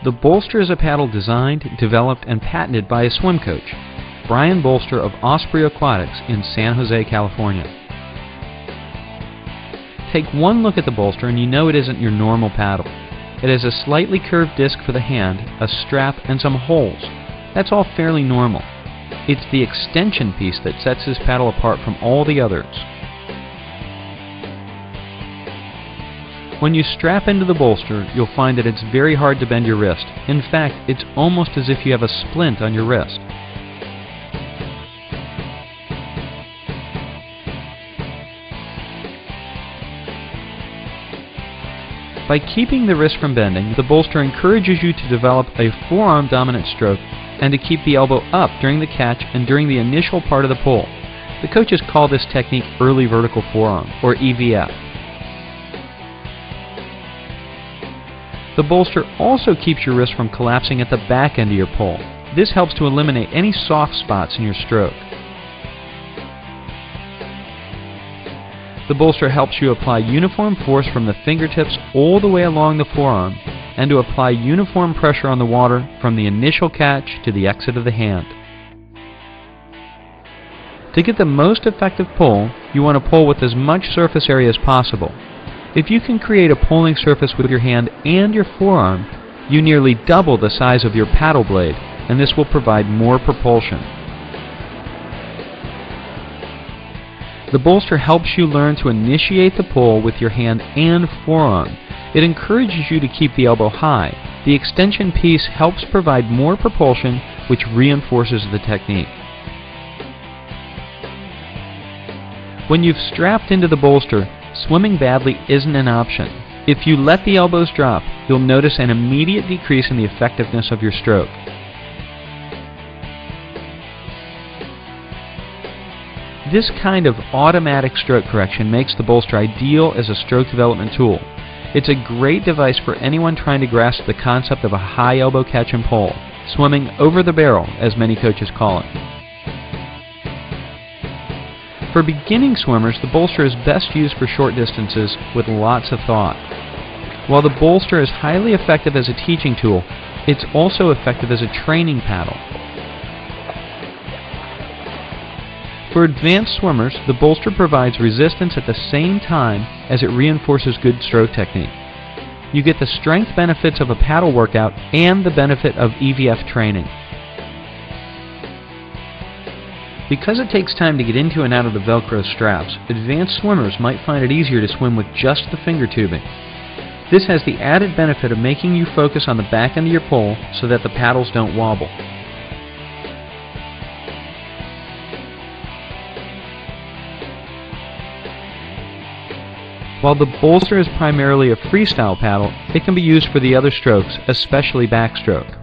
The bolster is a paddle designed, developed, and patented by a swim coach, Brian Bolster of Osprey Aquatics in San Jose, California. Take one look at the bolster and you know it isn't your normal paddle. It has a slightly curved disc for the hand, a strap, and some holes. That's all fairly normal. It's the extension piece that sets this paddle apart from all the others. When you strap into the bolster, you'll find that it's very hard to bend your wrist. In fact, it's almost as if you have a splint on your wrist. By keeping the wrist from bending, the bolster encourages you to develop a forearm dominant stroke and to keep the elbow up during the catch and during the initial part of the pull. The coaches call this technique early vertical forearm, or EVF. The bolster also keeps your wrist from collapsing at the back end of your pull. This helps to eliminate any soft spots in your stroke. The bolster helps you apply uniform force from the fingertips all the way along the forearm and to apply uniform pressure on the water from the initial catch to the exit of the hand. To get the most effective pull, you want to pull with as much surface area as possible. If you can create a pulling surface with your hand and your forearm, you nearly double the size of your paddle blade, and this will provide more propulsion. The bolster helps you learn to initiate the pull with your hand and forearm. It encourages you to keep the elbow high. The extension piece helps provide more propulsion, which reinforces the technique. When you've strapped into the bolster, swimming badly isn't an option. If you let the elbows drop, you'll notice an immediate decrease in the effectiveness of your stroke. This kind of automatic stroke correction makes the bolster ideal as a stroke development tool. It's a great device for anyone trying to grasp the concept of a high elbow catch and pull, swimming over the barrel, as many coaches call it. For beginning swimmers, the bolster is best used for short distances with lots of thought. While the bolster is highly effective as a teaching tool, it's also effective as a training paddle. For advanced swimmers, the bolster provides resistance at the same time as it reinforces good stroke technique. You get the strength benefits of a paddle workout and the benefit of EVF training. Because it takes time to get into and out of the Velcro straps, advanced swimmers might find it easier to swim with just the finger tubing. This has the added benefit of making you focus on the back end of your pull so that the paddles don't wobble. While the bolster is primarily a freestyle paddle, it can be used for the other strokes, especially backstroke.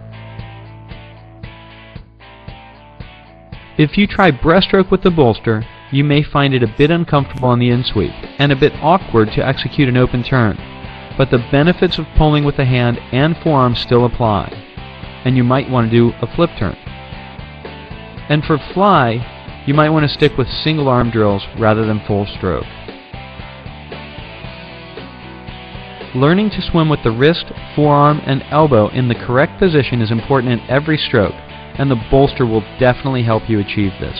If you try breaststroke with the bolster, you may find it a bit uncomfortable on the insweep and a bit awkward to execute an open turn, but the benefits of pulling with the hand and forearm still apply, and you might want to do a flip turn. And for fly, you might want to stick with single arm drills rather than full stroke. Learning to swim with the wrist, forearm, and elbow in the correct position is important in every stroke, and the bolster will definitely help you achieve this.